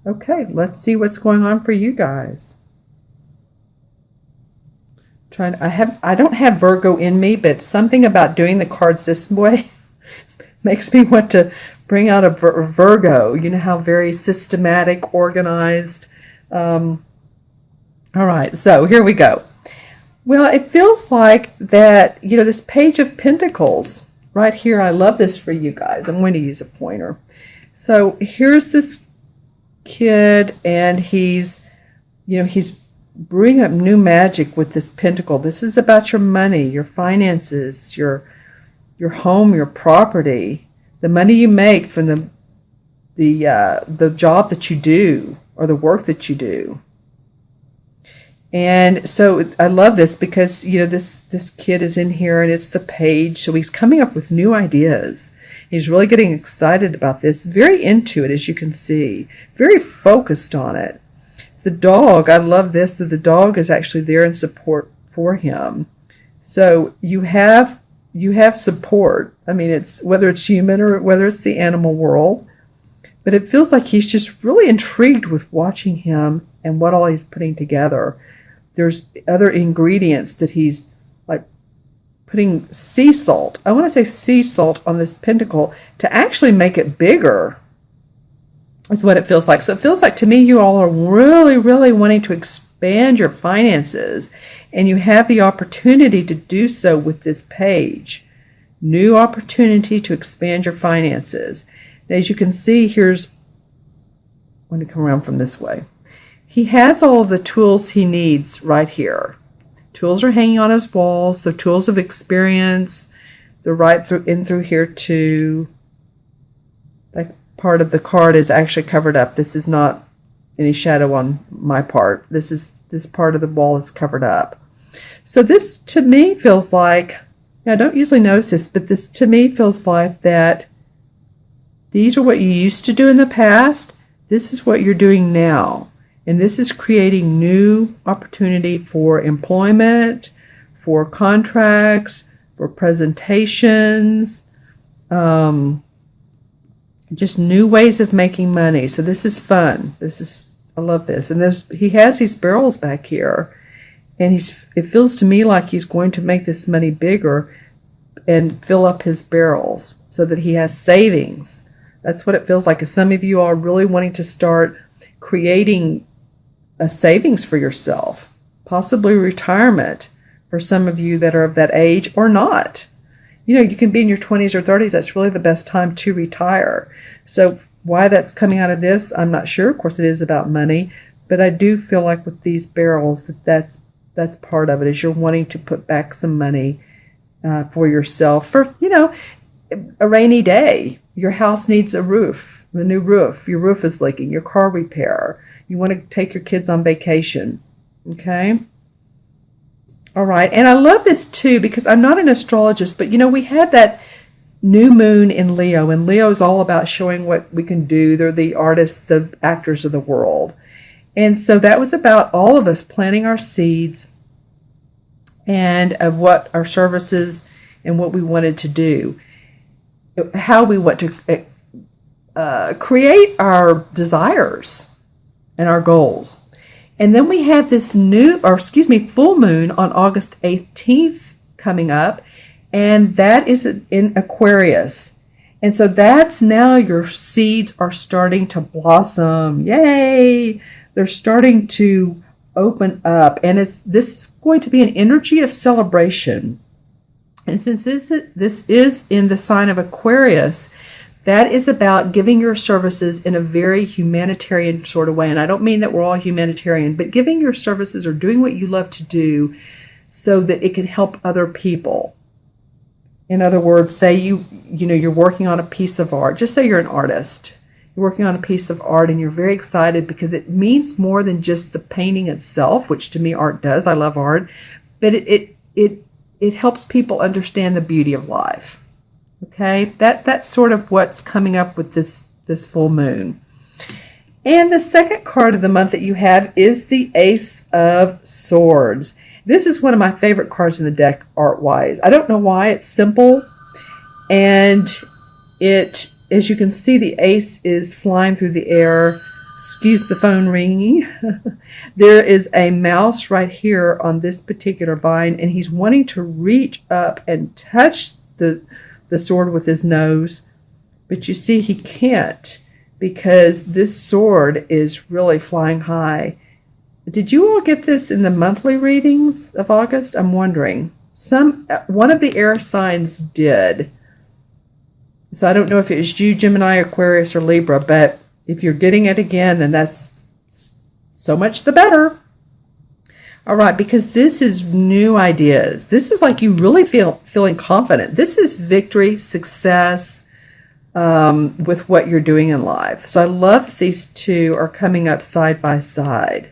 Okay, let's see what's going on for you guys. I don't have Virgo in me, but something about doing the cards this way makes me want to bring out a Virgo. You know how very systematic, organized. All right, so here we go. Well, it feels like that, this Page of Pentacles right here. I love this for you guys. I'm going to use a pointer. So here's this kid, and he's bringing up new magic with this pentacle. This is about your money, your finances, your home, your property, the money you make from the job that you do or the work that you do. And so I love this because, this kid is in here and it's the page. So he's coming up with new ideas. He's really getting excited about this, very into it, as you can see, very focused on it. The dog, I love this, that the dog is actually there in support for him. So you have support. I mean, it's whether it's human or whether it's the animal world. But it feels like he's just really intrigued with watching him and what all he's putting together. There's other ingredients that he's like putting sea salt. I want to say sea salt on this pentacle to actually make it bigger. Is what it feels like. So it feels like to me you all are really, really wanting to expand your finances, and you have the opportunity to do so with this page. New opportunity to expand your finances. And as you can see, I'm going to come around from this way. He has all of the tools he needs right here. Tools are hanging on his wall, so tools of experience. They're right through here too. Like part of the card is actually covered up. This is not any shadow on my part. This part of the wall is covered up. So this to me feels like, I don't usually notice this, but this to me feels like that these are what you used to do in the past. This is what you're doing now. And this is creating new opportunity for employment, for contracts, for presentations, just new ways of making money. So this is fun. I love this. And he has these barrels back here, and it feels to me like he's going to make this money bigger and fill up his barrels so that he has savings. That's what it feels like. As some of you are really wanting to start creating a savings for yourself, possibly retirement for some of you that are of that age or not. You can be in your 20s or 30s. That's really the best time to retire. So why that's coming out of this, I'm not sure. Of course, it is about money, but I do feel like with these barrels, that's part of it, is you're wanting to put back some money for yourself for, a rainy day. Your house needs a new roof. Your roof is leaking. Your car repair. You want to take your kids on vacation. Okay? All right. And I love this too because I'm not an astrologist, but we had that new moon in Leo, and Leo is all about showing what we can do. They're the artists, the actors of the world. And so that was about all of us planting our seeds and of what our services and what we wanted to do, how we want to create our desires and our goals. And then we have this full moon on August 18th coming up, and that is in Aquarius. And so that's now your seeds are starting to blossom. Yay! They're starting to open up, and this is going to be an energy of celebration. And since this is in the sign of Aquarius, that is about giving your services in a very humanitarian sort of way. And I don't mean that we're all humanitarian, but giving your services or doing what you love to do so that it can help other people. In other words, say you're working on a piece of art. Just say you're an artist. You're working on a piece of art and you're very excited because it means more than just the painting itself, which to me art does. I love art. But it helps people understand the beauty of life. Okay, that's sort of what's coming up with this full moon. And the second card of the month that you have is the Ace of Swords. This is one of my favorite cards in the deck art-wise. I don't know why. It's simple, and as you can see, the ace is flying through the air. excuse the phone ringing. There is a mouse right here on this particular vine, and he's wanting to reach up and touch the sword with his nose. But you see, he can't because this sword is really flying high. Did you all get this in the monthly readings of August? I'm wondering. One of the air signs did. So I don't know if it was you, Gemini, Aquarius, or Libra, but if you're getting it again, then that's so much the better. All right, because this is new ideas. This is like you really feeling confident. This is victory, success with what you're doing in life. So I love that these two are coming up side by side.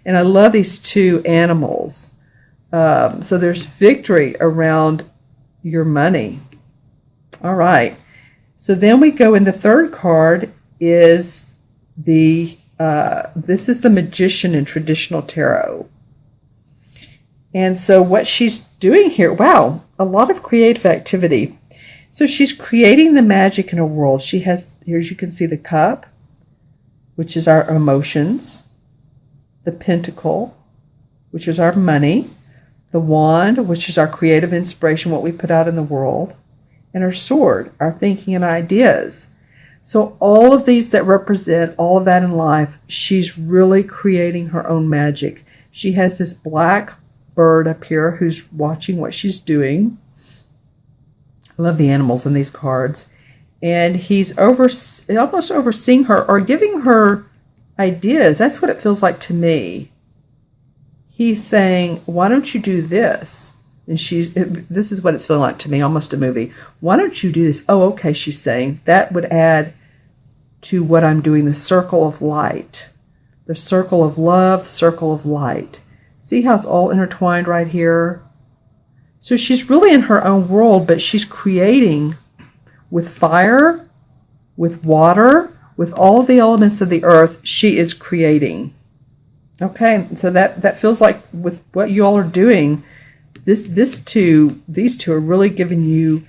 And I love these two animals. So there's victory around your money. All right. So then we go in the third card is this is the Magician in traditional tarot. And so what she's doing here, wow, a lot of creative activity. So she's creating the magic in a world. She has, here as you can see, the cup, which is our emotions, the pentacle, which is our money, the wand, which is our creative inspiration, what we put out in the world, and her sword, our thinking and ideas. So all of these that represent all of that in life, she's really creating her own magic. She has this black bird up here who's watching what she's doing. I love the animals in these cards. And he's almost overseeing her or giving her ideas. That's what it feels like to me. He's saying, why don't you do this? And this is what it's feeling like to me, almost a movie. Why don't you do this? Oh, okay, she's saying. That would add to what I'm doing, the circle of light. The circle of love, circle of light. See how it's all intertwined right here? So she's really in her own world, but she's creating with fire, with water, with all the elements of the earth. She is creating. Okay, so that feels like with what you all are doing, these two are really giving you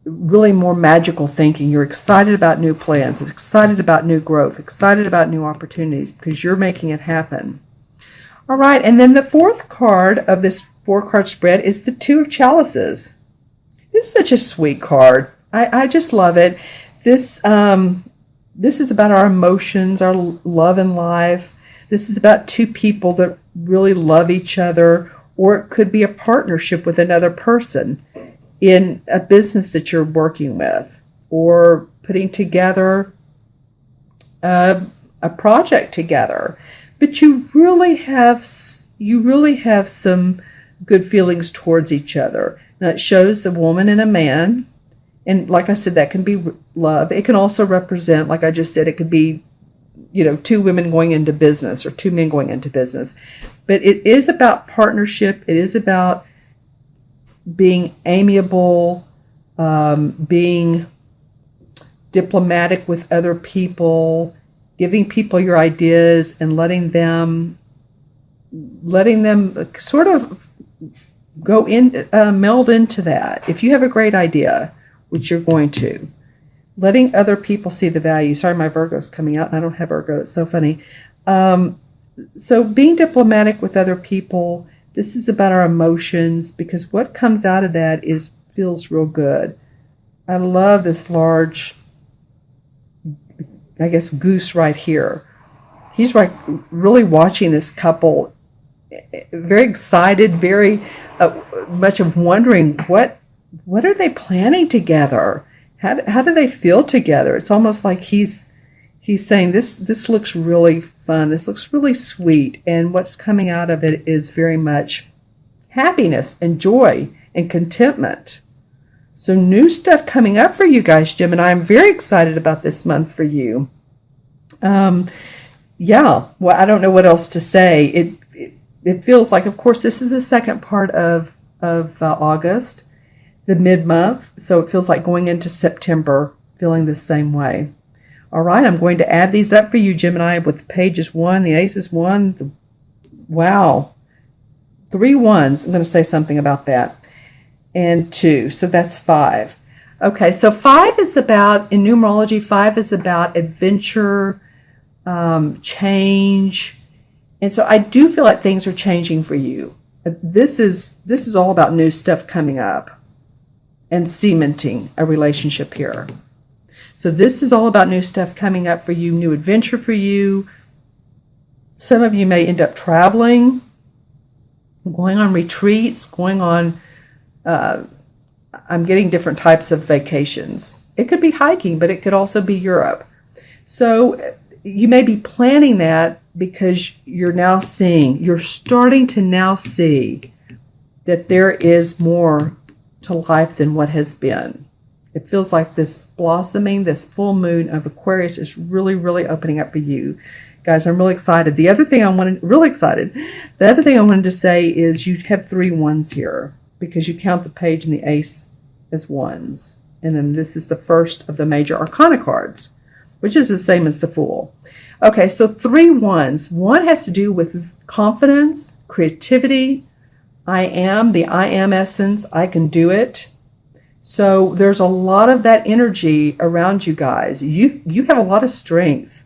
really more magical thinking. You're excited about new plans, excited about new growth, excited about new opportunities because you're making it happen. All right, and then the fourth card of this 4-card spread is the Two of Chalices. This is such a sweet card. I just love it. This is about our emotions, our love in life. This is about two people that really love each other, or it could be a partnership with another person in a business that you're working with, or putting together a project together. But you really have some good feelings towards each other. Now it shows a woman and a man, and like I said, that can be love. It can also represent, like I just said, it could be, two women going into business or two men going into business. But it is about partnership. It is about being amiable, being diplomatic with other people, giving people your ideas and letting them sort of go in, meld into that. If you have a great idea, which you're going to, letting other people see the value. Sorry, my Virgo's coming out and I don't have Virgo. It's so funny. So being diplomatic with other people, this is about our emotions, because what comes out of that feels real good. I love this large, I guess, goose right here. He's like really watching this couple, very excited, very much of wondering what are they planning together? How do they feel together? It's almost like he's saying this looks really fun. This looks really sweet. And what's coming out of it is very much happiness and joy and contentment. So new stuff coming up for you guys, Gemini. I'm very excited about this month for you. Yeah, well, I don't know what else to say. It feels like, of course, this is the second part of August, the mid-month. So it feels like going into September, feeling the same way. All right, I'm going to add these up for you, Gemini, with the pages 1, the aces 1. Wow. 3 ones. I'm going to say something about that. And 2. So that's 5. Okay, so 5 is about, in numerology, 5 is about adventure, change. And so I do feel like things are changing for you. This is all about new stuff coming up and cementing a relationship here. So this is all about new stuff coming up for you, new adventure for you. Some of you may end up traveling, going on retreats, going on, I'm getting different types of vacations. It could be hiking, but it could also be Europe. So you may be planning that because you're starting to now see that there is more to life than what has been. It feels like this blossoming, this full moon of Aquarius is really, really opening up for you. Guys, I'm really excited. The other thing I wanted to say is you have 3 ones here because you count the page and the ace as ones. And then this is the first of the major arcana cards, which is the same as the Fool. Okay, so 3 ones. One has to do with confidence, creativity. The I am essence. I can do it. So there's a lot of that energy around you guys. You have a lot of strength.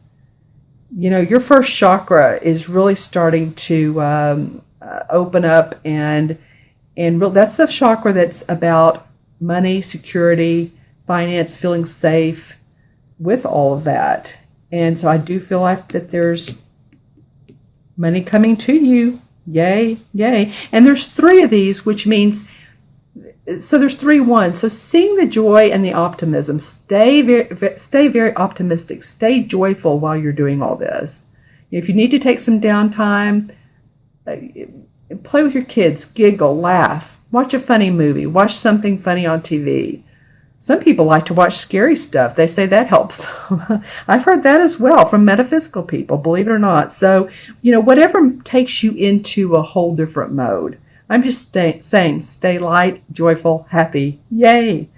You know, your first chakra is really starting to open up, and that's the chakra that's about money, security, finance, feeling safe with all of that. And so I do feel like that there's money coming to you. Yay, yay. And there's 3 of these, which means, so there's 3 ones. So seeing the joy and the optimism, stay very optimistic, stay joyful while you're doing all this. If you need to take some downtime, play with your kids, giggle, laugh, watch a funny movie, watch something funny on TV. Some people like to watch scary stuff. They say that helps. I've heard that as well from metaphysical people, believe it or not. So, whatever takes you into a whole different mode. I'm just saying, stay light, joyful, happy. Yay.